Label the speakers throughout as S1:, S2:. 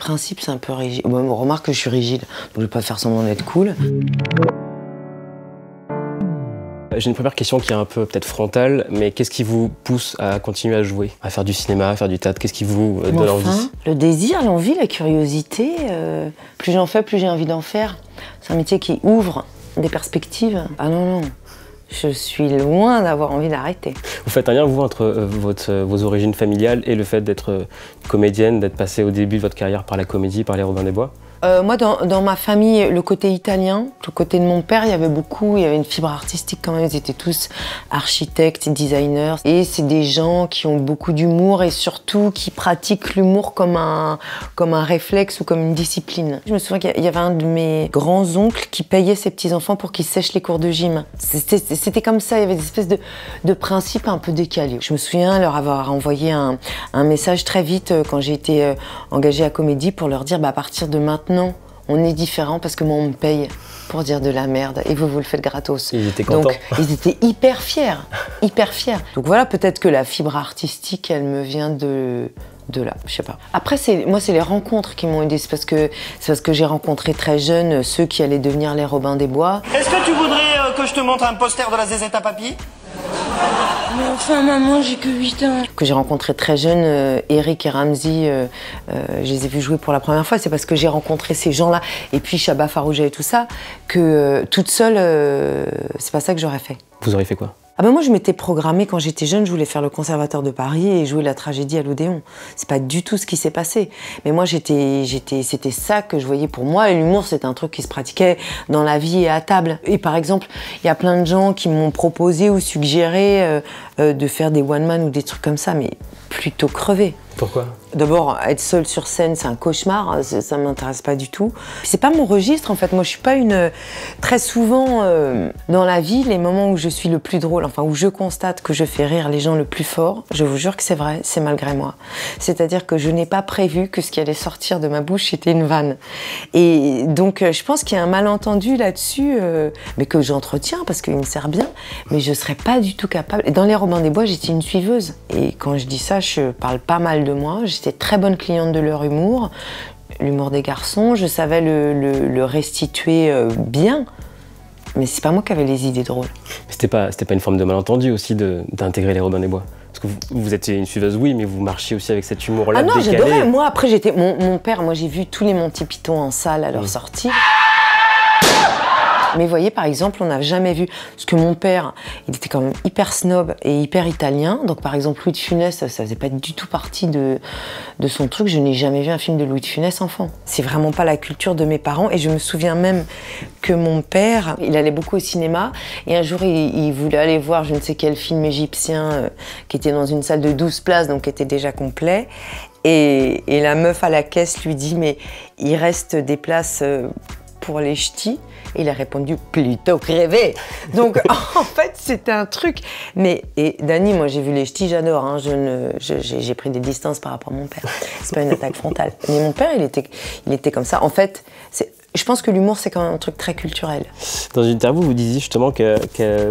S1: principe, c'est un peu rigide. Bon, remarque que je suis rigide, donc je vais pas faire semblant d'être cool.
S2: J'ai une première question qui est un peu peut-être frontale, mais qu'est-ce qui vous pousse à continuer à jouer, à faire du cinéma, à faire du théâtre? Qu'est-ce qui vous donne envie?
S1: Le désir, l'envie, la curiosité. Plus j'en fais, plus j'ai envie d'en faire. C'est un métier qui ouvre des perspectives. Ah non, non, je suis loin d'avoir envie d'arrêter.
S2: Vous faites un lien, vous, entre vos origines familiales et le fait d'être comédienne, d'être passée au début de votre carrière par la comédie, par les Robins des Bois?
S1: Moi, dans ma famille, le côté italien, le côté de mon père, il y avait une fibre artistique quand même. Ils étaient tous architectes, designers. Et c'est des gens qui ont beaucoup d'humour et surtout qui pratiquent l'humour comme un réflexe ou comme une discipline. Je me souviens qu'il y avait un de mes grands-oncles qui payait ses petits-enfants pour qu'ils sèchent les cours de gym. C'était comme ça, il y avait des espèces de principes un peu décalés. Je me souviens leur avoir envoyé un message très vite quand j'ai été engagée à Comédie pour leur dire à partir de maintenant, on est différents parce que moi on me paye pour dire de la merde et vous le faites gratos.
S2: Ils étaient contents.
S1: Donc ils étaient hyper fiers, hyper fiers. Donc voilà, peut-être que la fibre artistique, elle me vient de là, je sais pas. Après, moi, c'est les rencontres qui m'ont aidée. C'est parce que j'ai rencontré très jeune ceux qui allaient devenir les Robins des Bois.
S3: Est-ce que tu voudrais que je te montre un poster de la Zézette à papy?
S4: Mais enfin, maman, j'ai que 8 ans.
S1: Que j'ai rencontré très jeune, Eric et Ramzy, je les ai vus jouer pour la première fois. C'est parce que j'ai rencontré ces gens-là, et puis Chaba Farouja et tout ça, que toute seule, c'est pas ça que j'aurais fait.
S2: Vous auriez fait quoi?
S1: Ah ben moi, je m'étais programmée quand j'étais jeune, je voulais faire le Conservatoire de Paris et jouer la tragédie à l'Odéon. C'est pas du tout ce qui s'est passé. Mais moi, c'était ça que je voyais pour moi. Et l'humour, c'est un truc qui se pratiquait dans la vie et à table. Et par exemple, il y a plein de gens qui m'ont proposé ou suggéré de faire des one-man ou des trucs comme ça, mais plutôt crevé.
S2: Pourquoi?
S1: D'abord, être seule sur scène, c'est un cauchemar, ça m'intéresse pas du tout. C'est pas mon registre en fait, moi je suis pas une... Très souvent, dans la vie, les moments où je suis le plus drôle, enfin où je constate que je fais rire les gens le plus fort, je vous jure que c'est vrai, c'est malgré moi. C'est-à-dire que je n'ai pas prévu que ce qui allait sortir de ma bouche était une vanne. Et donc je pense qu'il y a un malentendu là-dessus, mais que j'entretiens parce qu'il me sert bien, mais je serais pas du tout capable. Et dans les Robins des Bois, j'étais une suiveuse. Et quand je dis ça, je parle pas mal de moi. J'étais très bonne cliente de leur humour, l'humour des garçons, je savais le restituer bien, mais c'est pas moi qui avais les idées drôles.
S2: C'était pas une forme de malentendu aussi d'intégrer les Robins des Bois? Parce que vous étiez une suiveuse, oui, mais vous marchiez aussi avec cet humour-là décalé.
S1: Ah non, j'adorais. Moi, après, j'étais... Mon père, moi, j'ai vu tous les Monty Python en salle à leur sortie. Mais vous voyez, par exemple, on n'a jamais vu... Parce que mon père, il était quand même hyper snob et hyper italien. Donc, par exemple, Louis de Funès, ça faisait pas du tout partie de son truc. Je n'ai jamais vu un film de Louis de Funès enfant. C'est vraiment pas la culture de mes parents. Et je me souviens même que mon père, il allait beaucoup au cinéma. Et un jour, il voulait aller voir je ne sais quel film égyptien qui était dans une salle de 12 places, donc qui était déjà complet. Et la meuf à la caisse lui dit « Mais il reste des places pour les ch'tis ?» Et il a répondu « Plutôt crevé !» Donc, en fait, c'était un truc. Et Dany, moi, j'ai vu les ch'tis, j'adore. Hein, j'ai pris des distances par rapport à mon père. C'est pas une attaque frontale. Mais mon père, il était comme ça. En fait, je pense que l'humour, c'est quand même un truc très culturel.
S2: Dans une interview, vous disiez justement que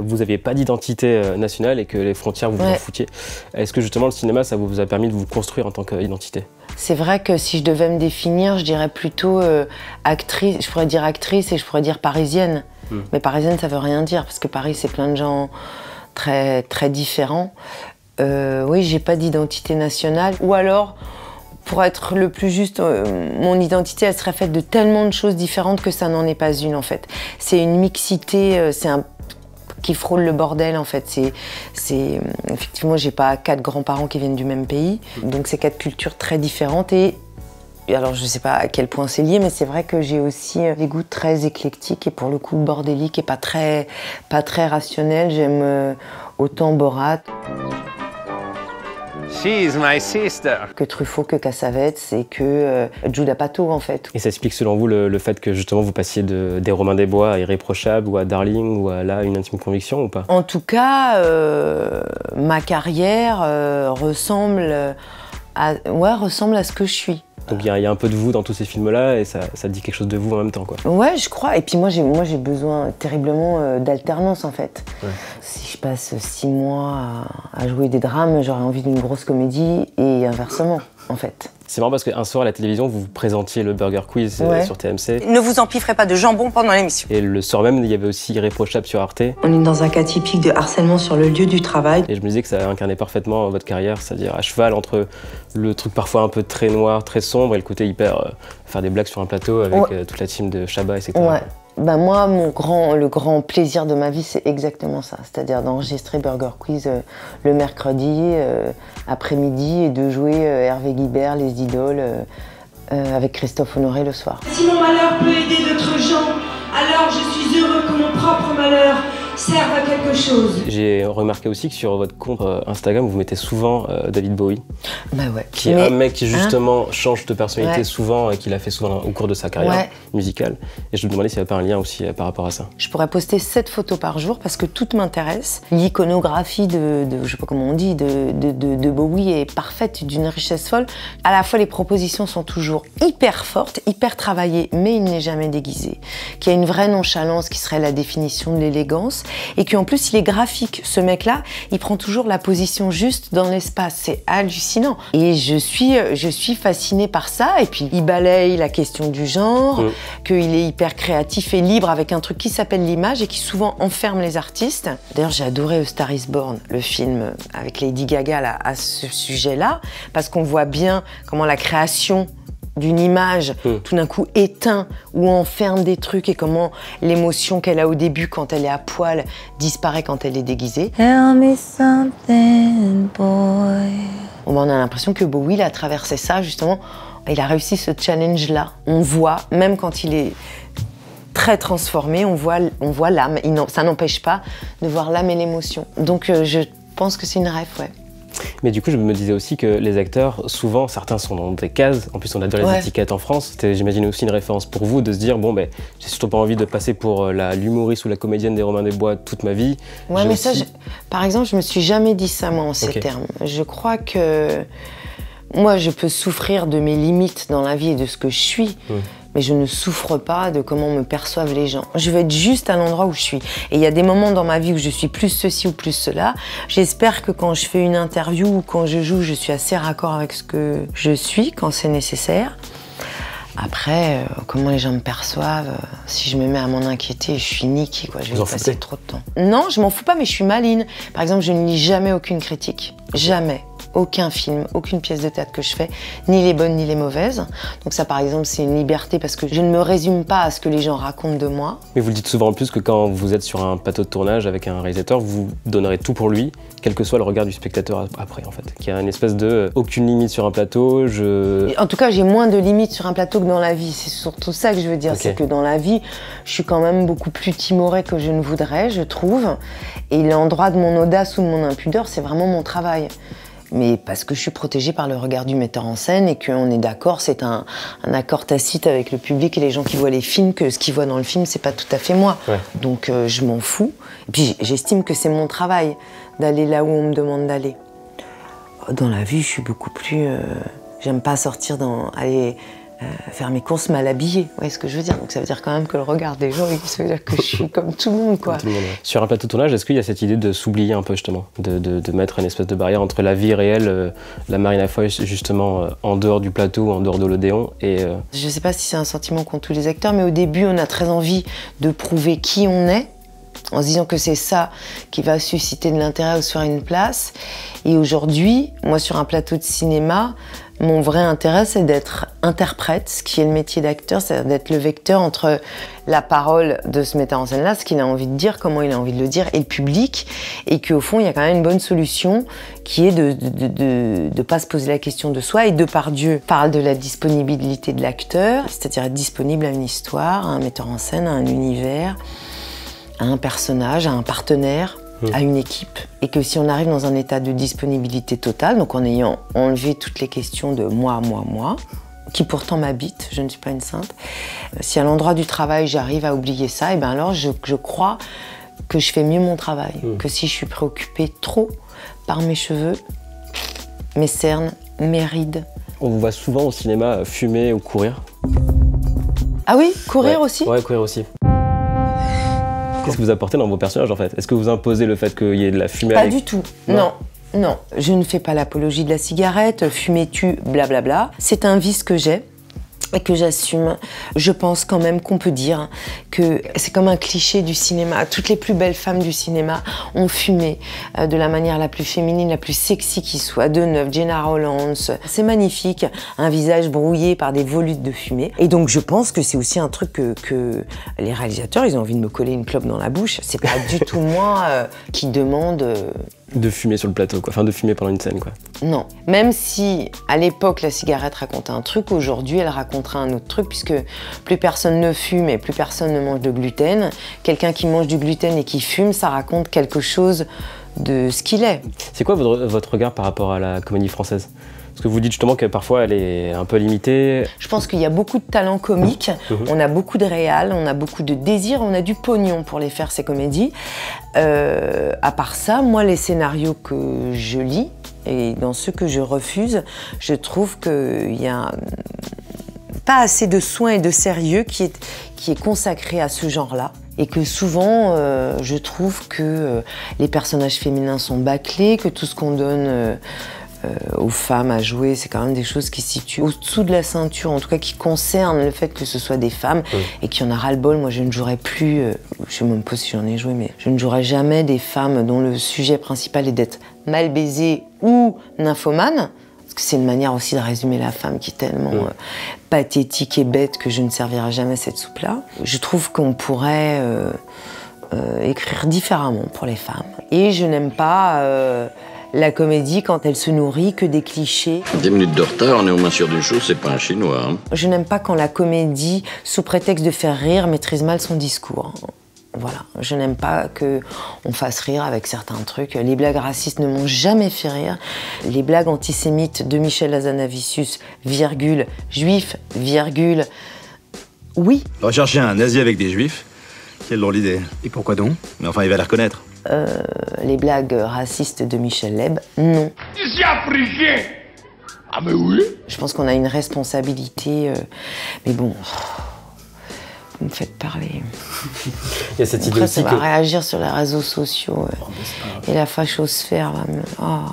S2: vous n'aviez pas d'identité nationale et que les frontières, vous en foutiez. Est-ce que justement, le cinéma, ça vous a permis de vous construire en tant qu'identité?
S1: C'est vrai que si je devais me définir, je dirais plutôt actrice. Je pourrais dire actrice et je pourrais dire parisienne. Mais parisienne, ça veut rien dire, parce que Paris, c'est plein de gens très, très différents. Oui, j'ai pas d'identité nationale. Ou alors, pour être le plus juste, mon identité, elle serait faite de tellement de choses différentes que ça n'en est pas une, en fait. C'est une mixité, qui frôle le bordel, en fait. Effectivement, j'ai pas 4 grands-parents qui viennent du même pays, donc c'est 4 cultures très différentes. Et alors, je sais pas à quel point c'est lié, mais c'est vrai que j'ai aussi des goûts très éclectiques et pour le coup bordéliques et pas très rationnels. J'aime autant Borat
S5: She's my sister.
S1: que Truffaut, que Cassavetes et que Judd Apatow, en fait.
S2: Et ça explique selon vous le fait que justement vous passiez des Robins des Bois à Irréprochable ou à Darling ou à là Une intime conviction ou pas?
S1: En tout cas, ma carrière ressemble à ce que je suis.
S2: Donc il y a un peu de vous dans tous ces films-là et ça dit quelque chose de vous en même temps, quoi.
S1: Ouais, je crois. Et puis moi, j'ai besoin terriblement d'alternance, en fait.
S2: Ouais.
S1: Si je passe 6 mois à jouer des drames, j'aurais envie d'une grosse comédie et inversement, en fait.
S2: C'est marrant parce qu'un soir à la télévision, vous présentiez le Burger Quiz sur TMC.
S5: Ne vous empiffrez pas de jambon pendant l'émission.
S2: Et le soir même, il y avait aussi Irréprochable sur Arte.
S6: On est dans un cas typique de harcèlement sur le lieu du travail.
S2: Et je me disais que ça incarnait parfaitement votre carrière, c'est-à-dire à cheval entre le truc parfois un peu très noir, très sombre, et le côté hyper faire des blagues sur un plateau avec toute la team de Chabat, etc.
S1: Ouais. Ben moi, le grand plaisir de ma vie, c'est exactement ça. C'est-à-dire d'enregistrer Burger Quiz le mercredi après-midi et de jouer Hervé Guibert, Les Idoles, avec Christophe Honoré le soir.
S4: Si mon malheur peut aider d'autres gens, alors je suis heureux que mon propre malheur serve à quelque chose.
S2: J'ai remarqué aussi que sur votre compte Instagram, vous mettez souvent David Bowie.
S1: Bah ouais.
S2: Qui est un mec qui justement change de personnalité souvent et qu'il a fait souvent au cours de sa carrière musicale. Et je me demandais s'il n'y avait pas un lien aussi par rapport à ça.
S1: Je pourrais poster 7 photos par jour parce que tout m'intéresse. L'iconographie je sais pas comment on dit, de Bowie est parfaite, d'une richesse folle. À la fois, les propositions sont toujours hyper fortes, hyper travaillées, mais il n'est jamais déguisé. Qu'il y a une vraie nonchalance qui serait la définition de l'élégance. Et qu'en plus, il est graphique. Ce mec-là, il prend toujours la position juste dans l'espace. C'est hallucinant. Et je suis fascinée par ça. Et puis, il balaye la question du genre, qu'il est hyper créatif et libre avec un truc qui s'appelle l'image et qui souvent enferme les artistes. D'ailleurs, j'ai adoré A Star is Born, le film avec Lady Gaga là, à ce sujet-là, parce qu'on voit bien comment la création d'une image, tout d'un coup éteint ou enferme des trucs et comment l'émotion qu'elle a au début quand elle est à poil disparaît quand elle est déguisée.
S6: Tell me something, boy.
S1: On a l'impression que Bowie il a traversé ça justement, il a réussi ce challenge-là. On voit, même quand il est très transformé, on voit l'âme. Ça n'empêche pas de voir l'âme et l'émotion. Donc je pense que c'est une rêve, ouais.
S2: Mais du coup, je me disais aussi que les acteurs, souvent, certains sont dans des cases. En plus, on adore les étiquettes en France. C'était, j'imagine, aussi une référence pour vous de se dire, bon, ben, j'ai surtout pas envie de passer pour l'humoriste ou la comédienne des Robins des Bois toute ma vie.
S1: Ouais, mais ça, par exemple, je me suis jamais dit ça, moi, en ces termes. Je crois que moi, je peux souffrir de mes limites dans la vie et de ce que je suis. Mais je ne souffre pas de comment me perçoivent les gens. Je veux être juste à l'endroit où je suis. Et il y a des moments dans ma vie où je suis plus ceci ou plus cela. J'espère que quand je fais une interview ou quand je joue, je suis assez raccord avec ce que je suis quand c'est nécessaire. Après, comment les gens me perçoivent, si je me mets à m'en inquiéter, je suis niquée, quoi. Je vais passer trop de temps. Non, je m'en fous pas, mais je suis maline. Par exemple, je ne lis jamais aucune critique. Jamais. Aucun film, aucune pièce de théâtre que je fais, ni les bonnes ni les mauvaises. Donc ça, par exemple, c'est une liberté parce que je ne me résume pas à ce que les gens racontent de moi.
S2: Mais vous le dites souvent en plus que quand vous êtes sur un plateau de tournage avec un réalisateur, vous donnerez tout pour lui, quel que soit le regard du spectateur après, en fait. Qu'il y a une espèce de aucune limite sur un plateau,
S1: En tout cas, j'ai moins de limites sur un plateau que dans la vie. C'est surtout ça que je veux dire, c'est que dans la vie, je suis quand même beaucoup plus timorée que je ne voudrais, je trouve. Et l'endroit de mon audace ou de mon impudeur, c'est vraiment mon travail. Mais parce que je suis protégée par le regard du metteur en scène et qu'on est d'accord, c'est un accord tacite avec le public et les gens qui voient les films, que ce qu'ils voient dans le film, c'est pas tout à fait moi. Donc je m'en fous. Et puis j'estime que c'est mon travail d'aller là où on me demande d'aller. Dans la vie, je suis beaucoup plus... j'aime pas sortir aller faire mes courses mal habillée, vous voyez ce que je veux dire. Donc ça veut dire quand même que le regard des gens, ça veut dire que je suis comme tout le monde, quoi.
S2: Sur un plateau de tournage, est-ce qu'il y a cette idée de s'oublier un peu, justement, de mettre une espèce de barrière entre la vie réelle, la Marina Foïs, justement, en dehors du plateau, en dehors de l'Odéon, et...
S1: Je sais pas si c'est un sentiment qu'ont tous les acteurs, mais au début, on a très envie de prouver qui on est, en se disant que c'est ça qui va susciter de l'intérêt ou se faire une place. Et aujourd'hui, moi, sur un plateau de cinéma, mon vrai intérêt, c'est d'être interprète, ce qui est le métier d'acteur, c'est-à-dire d'être le vecteur entre la parole de ce metteur en scène-là, ce qu'il a envie de dire, comment il a envie de le dire, et le public, et qu'au fond, il y a quand même une bonne solution qui est de pas se poser la question de soi. Et Depardieu parle de la disponibilité de l'acteur, c'est-à-dire être disponible à une histoire, à un metteur en scène, à un univers, à un personnage, à un partenaire, à une équipe, et que si on arrive dans un état de disponibilité totale, donc en ayant enlevé toutes les questions de moi, qui pourtant m'habitent, je ne suis pas une sainte, si à l'endroit du travail j'arrive à oublier ça, et bien alors je crois que je fais mieux mon travail, que si je suis préoccupée trop par mes cheveux, mes cernes, mes rides.
S2: On vous voit souvent au cinéma fumer ou courir.
S1: Ah oui, courir aussi ?
S2: Ouais, courir aussi. Qu'est-ce que vous apportez dans vos personnages en fait? Est-ce que vous imposez le fait qu'il y ait de la fumée?
S1: Pas du tout, non. Non, je ne fais pas l'apologie de la cigarette, fumer tue, blablabla. C'est un vice que j'ai et que j'assume. Je pense quand même qu'on peut dire que c'est comme un cliché du cinéma. Toutes les plus belles femmes du cinéma ont fumé de la manière la plus féminine, la plus sexy qui soit. Deneuve, Gena Rowlands, c'est magnifique. Un visage brouillé par des volutes de fumée. Et donc je pense que c'est aussi un truc que les réalisateurs, ils ont envie de me coller une clope dans la bouche. C'est pas du tout moi qui demande...
S2: De fumer sur le plateau, quoi. Enfin, de fumer pendant une scène, quoi.
S1: Non. Même si, à l'époque, la cigarette racontait un truc, aujourd'hui, elle racontera un autre truc, puisque plus personne ne fume et plus personne ne mange de gluten. Quelqu'un qui mange du gluten et qui fume, ça raconte quelque chose de ce qu'il est.
S2: C'est quoi votre regard par rapport à la comédie française ? Parce que vous dites justement que parfois elle est un peu limitée.
S1: Je pense qu'il y a beaucoup de talents comiques, on a beaucoup de réals, on a beaucoup de désirs, on a du pognon pour les faire ces comédies. À part ça, moi les scénarios que je lis, et dans ceux que je refuse, je trouve qu'il y a pas assez de soin et de sérieux qui est consacré à ce genre-là. Et que souvent, je trouve que les personnages féminins sont bâclés, que tout ce qu'on donne... aux femmes à jouer, c'est quand même des choses qui se situent au-dessous de la ceinture, en tout cas qui concernent le fait que ce soit des femmes et qu'il y en a ras-le-bol. Moi, je ne jouerai plus, je sais même pas si j'en ai joué, mais je ne jouerai jamais des femmes dont le sujet principal est d'être mal baisée ou nymphomane, parce que c'est une manière aussi de résumer la femme qui est tellement pathétique et bête que je ne servirai jamais cette soupe-là. Je trouve qu'on pourrait écrire différemment pour les femmes. Et je n'aime pas... la comédie, quand elle se nourrit que des clichés.
S7: 10 minutes de retard, on est au moins sûr d'une chose, c'est pas un chinois. Hein.
S1: Je n'aime pas quand la comédie, sous prétexte de faire rire, maîtrise mal son discours. Voilà, je n'aime pas qu'on fasse rire avec certains trucs. Les blagues racistes ne m'ont jamais fait rire. Les blagues antisémites de Michel Hazanavicius, virgule, juif, virgule, oui.
S8: Rechercher un nazi avec des juifs, quelle drôle d'idée. Et pourquoi donc? Mais enfin, il va les reconnaître.
S1: Les blagues racistes de Michel Leb, non.
S9: Ici africain. Ah mais oui.
S1: Je pense qu'on a une responsabilité, mais bon, vous me faites parler.
S2: Il y a cette idée
S1: après,
S2: aussi
S1: ça va réagir sur les réseaux sociaux et la fachosphère va me... Oh.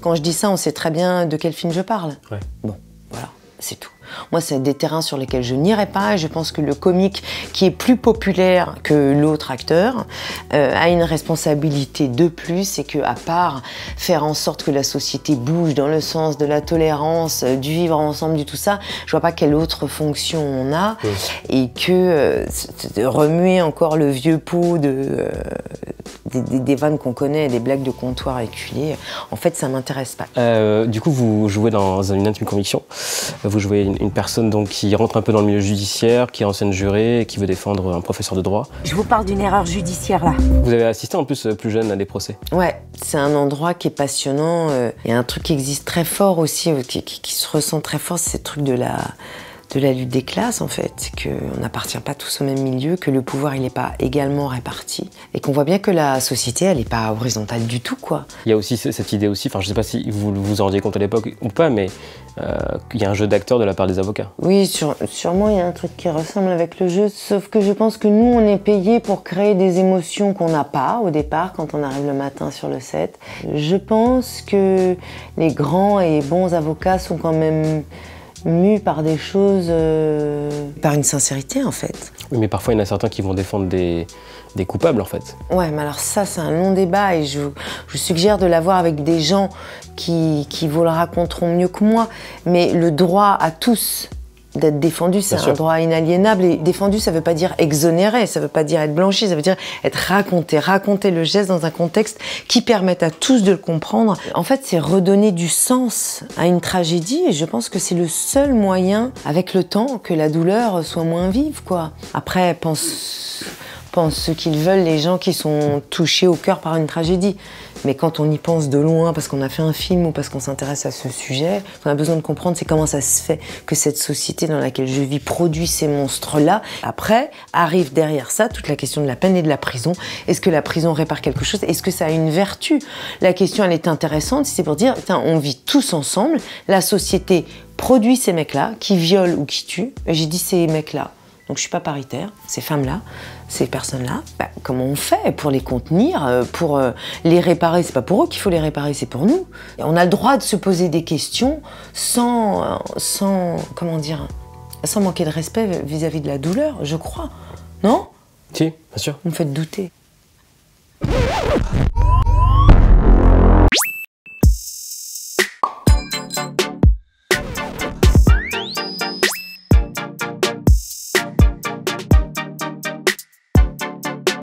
S1: Quand je dis ça, on sait très bien de quel film je parle.
S2: Ouais.
S1: Bon, voilà, c'est tout. Moi, c'est des terrains sur lesquels je n'irai pas et je pense que le comique qui est plus populaire que l'autre acteur a une responsabilité de plus et que, à part faire en sorte que la société bouge dans le sens de la tolérance, du vivre ensemble, du tout ça, je vois pas quelle autre fonction on a et que de remuer encore le vieux pot des vannes qu'on connaît, des blagues de comptoir éculées, en fait, ça m'intéresse pas.
S2: Du coup, vous jouez dans Une intime conviction. Vous jouez une personne donc, qui rentre un peu dans le milieu judiciaire, qui est ancienne jurée, et qui veut défendre un professeur de droit.
S10: Je vous parle d'une erreur judiciaire, là.
S2: Vous avez assisté en plus plus jeune à des procès.
S1: Ouais, c'est un endroit qui est passionnant. Il y a un truc qui existe très fort aussi, qui se ressent très fort, c'est ce truc de la lutte des classes, en fait, qu'on n'appartient pas tous au même milieu, que le pouvoir, il n'est pas également réparti, et qu'on voit bien que la société, elle n'est pas horizontale du tout, quoi.
S2: Il y a aussi cette idée aussi, enfin je sais pas si vous vous en rendiez compte à l'époque ou pas, mais il y a un jeu d'acteurs de la part des avocats.
S1: Oui, sûrement il y a un truc qui ressemble avec le jeu, sauf que je pense que nous, on est payés pour créer des émotions qu'on n'a pas au départ, quand on arrive le matin sur le set. Je pense que les grands et bons avocats sont quand même mus par des choses, par une sincérité en fait.
S2: Oui, mais parfois il y en a certains qui vont défendre des coupables en fait.
S1: Ouais, mais alors ça c'est un long débat et je vous suggère de l'avoir avec des gens qui vous le raconteront mieux que moi. Mais le droit à tous d'être défendu, c'est un droit inaliénable. Et défendu, ça veut pas dire exonéré, ça veut pas dire être blanchi, ça veut dire être raconter le geste dans un contexte qui permette à tous de le comprendre. En fait, c'est redonner du sens à une tragédie et je pense que c'est le seul moyen, avec le temps, que la douleur soit moins vive, quoi. Après, pense ce qu'ils veulent les gens qui sont touchés au cœur par une tragédie. Mais quand on y pense de loin, parce qu'on a fait un film ou parce qu'on s'intéresse à ce sujet, ce qu'on a besoin de comprendre, c'est comment ça se fait que cette société dans laquelle je vis produit ces monstres-là. Après, arrive derrière ça toute la question de la peine et de la prison. Est-ce que la prison répare quelque chose? Est-ce que ça a une vertu? La question, elle est intéressante, c'est pour dire, tiens, on vit tous ensemble, la société produit ces mecs-là, qui violent ou qui tuent. J'ai dit ces mecs-là. Donc je suis pas paritaire. Ces femmes-là, ces personnes-là, bah, comment on fait pour les contenir, pour les réparer? C'est pas pour eux qu'il faut les réparer, c'est pour nous. Et on a le droit de se poser des questions sans comment dire, sans manquer de respect vis-à-vis de la douleur, je crois. Non?
S2: Si, bien sûr.
S1: Vous me faites douter.